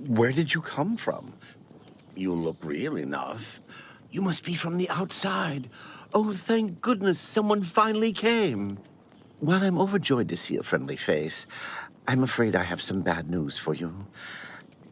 Where did you come from? You look real enough. You must be from the outside. Oh, thank goodness someone finally came. While I'm overjoyed to see a friendly face, I'm afraid I have some bad news for you.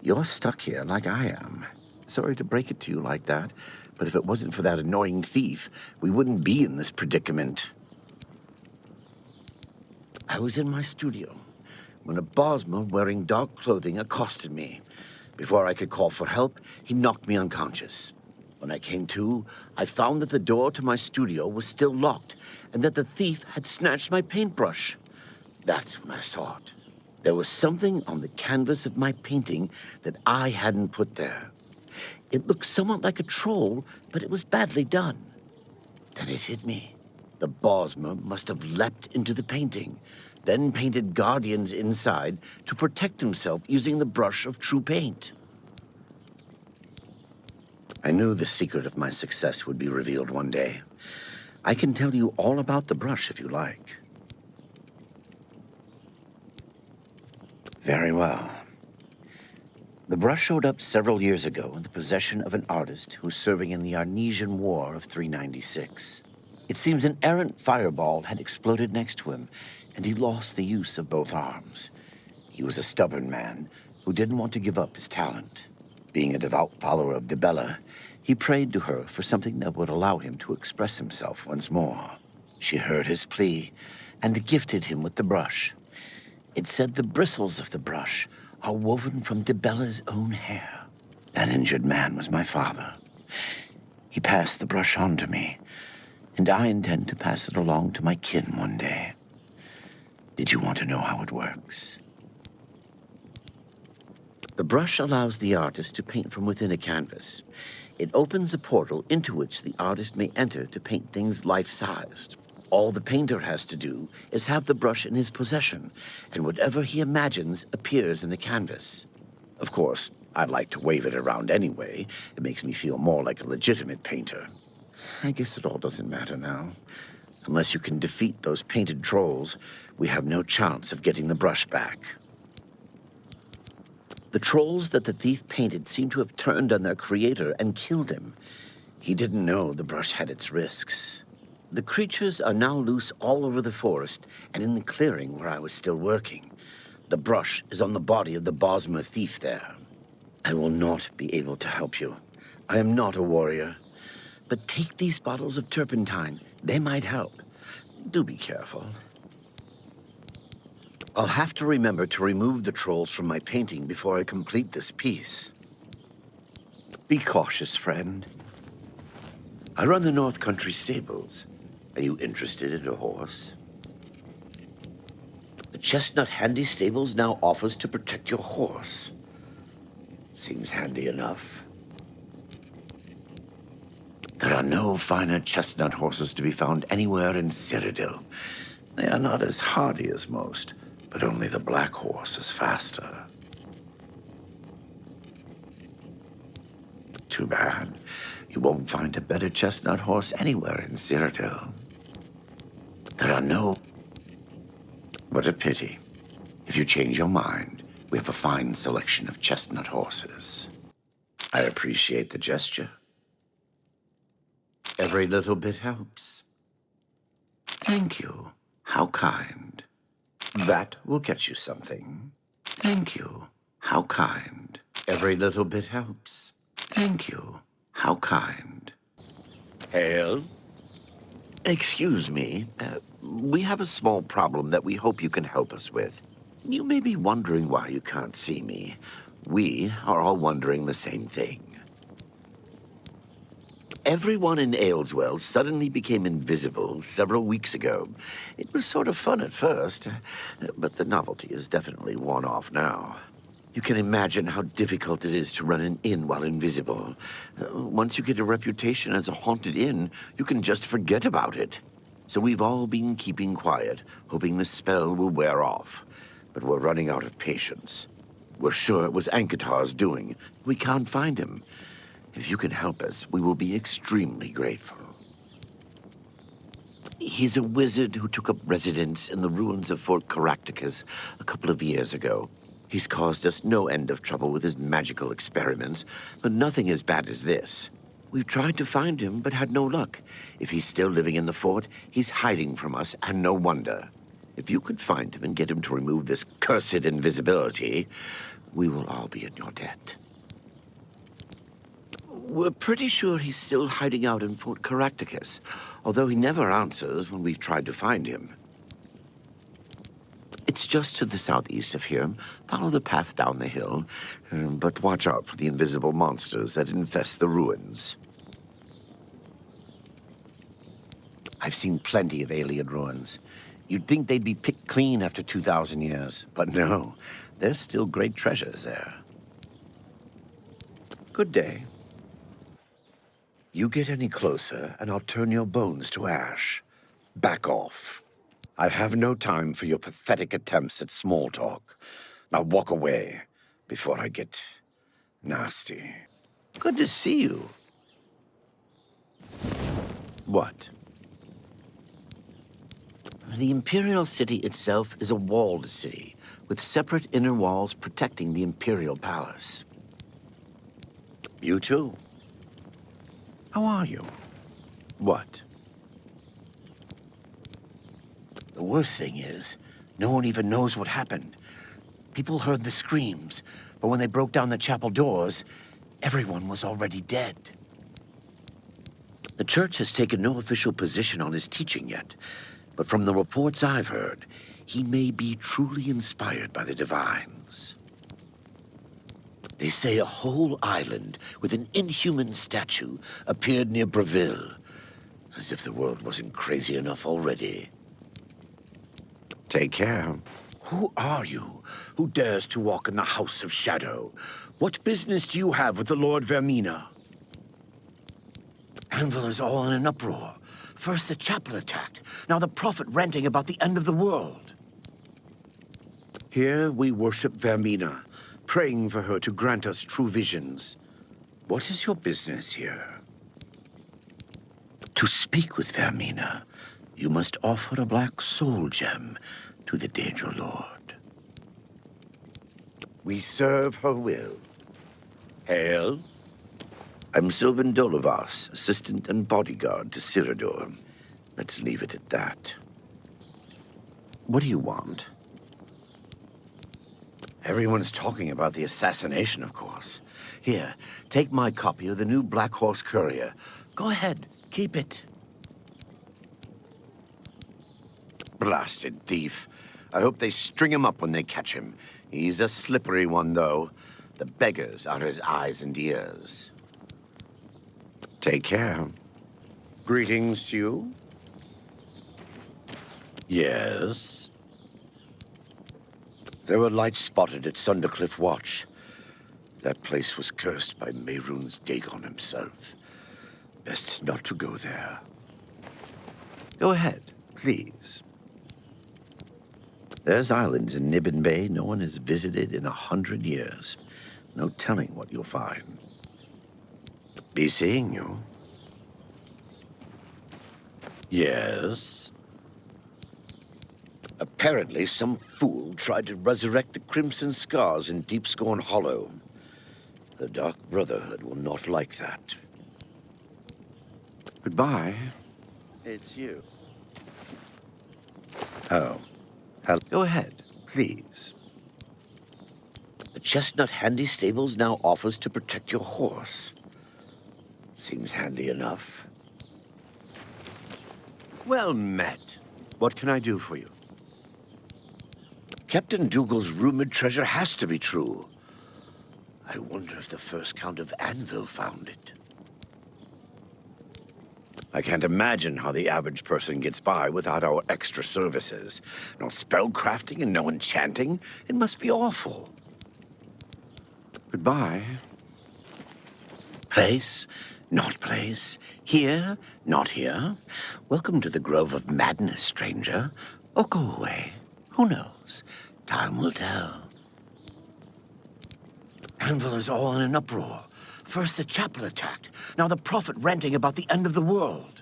You're stuck here like I am. Sorry to break it to you like that, but if it wasn't for that annoying thief, we wouldn't be in this predicament. I was in my studio when a Bosmer wearing dark clothing accosted me. Before I could call for help, he knocked me unconscious. When I came to, I found that the door to my studio was still locked and that the thief had snatched my paintbrush. That's when I saw it. There was something on the canvas of my painting that I hadn't put there. It looked somewhat like a troll, but it was badly done. Then it hit me. The Bosmer must have leapt into the painting, then painted guardians inside to protect himself using the brush of true paint. I knew the secret of my success would be revealed one day. I can tell you all about the brush if you like. Very well. The brush showed up several years ago in the possession of an artist who was serving in the Arnesian War of 396. It seems an errant fireball had exploded next to him, and he lost the use of both arms. He was a stubborn man who didn't want to give up his talent. Being a devout follower of Dibella, he prayed to her for something that would allow him to express himself once more. She heard his plea and gifted him with the brush. It said the bristles of the brush are woven from Dibella's own hair. That injured man was my father. He passed the brush on to me, and I intend to pass it along to my kin one day. Did you want to know how it works? The brush allows the artist to paint from within a canvas. It opens a portal into which the artist may enter to paint things life-sized. All the painter has to do is have the brush in his possession, and whatever he imagines appears in the canvas. Of course, I'd like to wave it around anyway. It makes me feel more like a legitimate painter. I guess it all doesn't matter now. Unless you can defeat those painted trolls, we have no chance of getting the brush back. The trolls that the thief painted seem to have turned on their creator and killed him. He didn't know the brush had its risks. The creatures are now loose all over the forest and in the clearing where I was still working. The brush is on the body of the Bosmer thief there. I will not be able to help you. I am not a warrior. But take these bottles of turpentine. They might help. Do be careful. I'll have to remember to remove the trolls from my painting before I complete this piece. Be cautious, friend. I run the North Country stables. Are you interested in a horse? The Chestnut Handy Stables now offers to protect your horse. Seems handy enough. There are no finer chestnut horses to be found anywhere in Cyrodiil. They are not as hardy as most, but only the black horse is faster. Too bad. You won't find a better chestnut horse anywhere in Cyrodiil. There are no... What a pity. If you change your mind, we have a fine selection of chestnut horses. I appreciate the gesture. Every little bit helps. Thank you. How kind. That will get you something. Thank you. How kind. Every little bit helps. Thank you. How kind. Hail? Excuse me. We have a small problem that we hope you can help us with. You may be wondering why you can't see me. We are all wondering the same thing. Everyone in Ayleswell suddenly became invisible several weeks ago. It was sort of fun at first, but the novelty is definitely worn off now. You can imagine how difficult it is to run an inn while invisible. Once you get a reputation as a haunted inn, you can just forget about it. So we've all been keeping quiet, hoping the spell will wear off. But we're running out of patience. We're sure it was Ankatar's doing. We can't find him. If you can help us, we will be extremely grateful. He's a wizard who took up residence in the ruins of Fort Caractacus a couple of years ago. He's caused us no end of trouble with his magical experiments, but nothing as bad as this. We've tried to find him, but had no luck. If he's still living in the fort, he's hiding from us, and no wonder. If you could find him and get him to remove this cursed invisibility, we will all be in your debt. We're pretty sure he's still hiding out in Fort Caractacus, although he never answers when we've tried to find him. It's just to the southeast of here. Follow the path down the hill, but watch out for the invisible monsters that infest the ruins. I've seen plenty of alien ruins. You'd think they'd be picked clean after 2,000 years, but no, there's still great treasures there. Good day. You get any closer, and I'll turn your bones to ash. Back off. I have no time for your pathetic attempts at small talk. Now walk away before I get nasty. Good to see you. What? The Imperial City itself is a walled city, with separate inner walls protecting the Imperial Palace. You too. How are you? What? The worst thing is, no one even knows what happened. People heard the screams, but when they broke down the chapel doors, everyone was already dead. The church has taken no official position on his teaching yet, but from the reports I've heard, he may be truly inspired by the divines. They say a whole island with an inhuman statue appeared near Breville, as if the world wasn't crazy enough already. Take care. Who are you? Who dares to walk in the House of Shadow? What business do you have with the Lord Vermina? Anvil is all in an uproar. First the chapel attacked, now the prophet ranting about the end of the world. Here we worship Vermina, praying for her to grant us true visions. What is your business here? To speak with Vermina, you must offer a black soul gem to the Daedra Lord. We serve her will. Hail. I'm Sylvan Dolovas, assistant and bodyguard to Cyrodiil. Let's leave it at that. What do you want? Everyone's talking about the assassination, of course. Here, take my copy of the new Black Horse Courier. Go ahead, keep it. Blasted thief. I hope they string him up when they catch him. He's a slippery one, though. The beggars are his eyes and ears. Take care. Greetings to you. Yes? There were lights spotted at Sundercliff Watch. That place was cursed by Mehrunes Dagon himself. Best not to go there. Go ahead, please. There's islands in Nibbin Bay no one has visited in 100 years. No telling what you'll find. Be seeing you. Yes? Apparently, some fool tried to resurrect the Crimson Scars in Deepscorn Hollow. The Dark Brotherhood will not like that. Goodbye. It's you. Oh. Go ahead, please. The Chestnut Handy Stables now offers to protect your horse. Seems handy enough. Well met. What can I do for you? Captain Dougal's rumored treasure has to be true. I wonder if the first Count of Anvil found it. I can't imagine how the average person gets by without our extra services. No spellcrafting and no enchanting. It must be awful. Goodbye. Place, not place. Here, not here. Welcome to the Grove of Madness, stranger. Or go away. Who knows? Time will tell. Anvil is all in an uproar. First the chapel attacked, now the prophet ranting about the end of the world.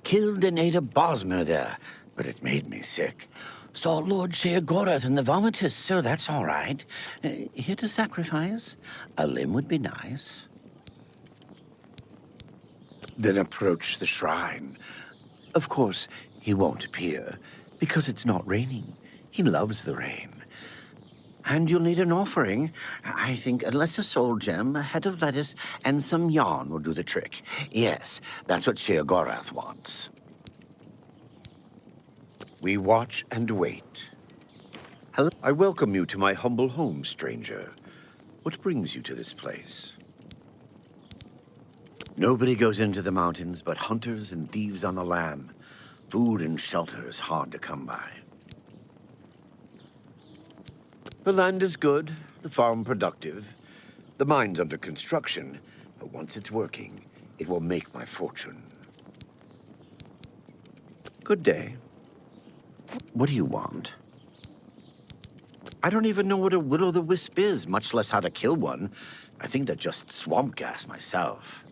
Killed and ate a Bosmer there, but it made me sick. Saw Lord Sheogorath and the Vomitous, so that's all right. Here to sacrifice? A limb would be nice. Then approach the shrine. Of course, he won't appear, because it's not raining. He loves the rain. And you'll need an offering. I think unless a soul gem, a head of lettuce, and some yarn will do the trick. Yes, that's what Sheogorath wants. We watch and wait. Hello. I welcome you to my humble home, stranger. What brings you to this place? Nobody goes into the mountains but hunters and thieves on the lam. Food and shelter is hard to come by. The land is good, the farm productive, the mine's under construction, but once it's working, it will make my fortune. Good day. What do you want? I don't even know what a will-o'-the-wisp is, much less how to kill one. I think they're just swamp gas myself.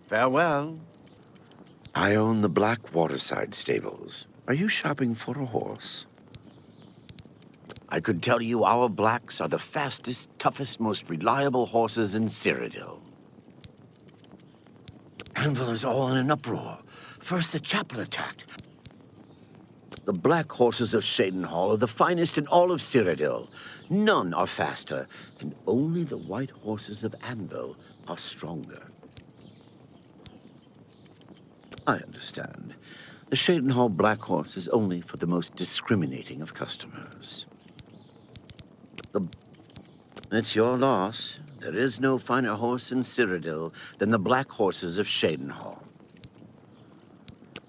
Farewell. I own the Black Waterside Stables. Are you shopping for a horse? I could tell you our blacks are the fastest, toughest, most reliable horses in Cyrodiil. Anvil is all in an uproar. First the chapel attacked. The black horses of Shadenhall are the finest in all of Cyrodiil. None are faster, and only the white horses of Anvil are stronger. I understand. The Shadenhall Black Horse is only for the most discriminating of customers. It's your loss. There is no finer horse in Cyrodiil than the black horses of Shadenhall.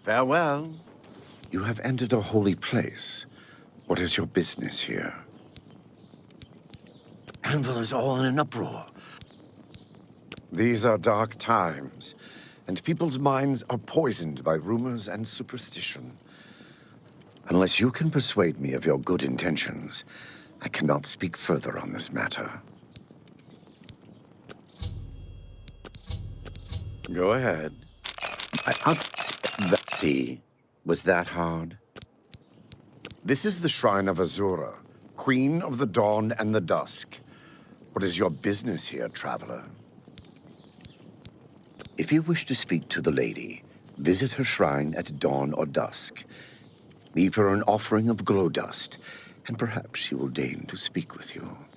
Farewell. You have entered a holy place. What is your business here? Anvil is all in an uproar. These are dark times, and people's minds are poisoned by rumors and superstition. Unless you can persuade me of your good intentions, I cannot speak further on this matter. Go ahead. Let's see. Was that hard? This is the Shrine of Azura, Queen of the Dawn and the Dusk. What is your business here, traveler? If you wish to speak to the lady, visit her shrine at dawn or dusk. Leave her an offering of glow dust, and perhaps she will deign to speak with you.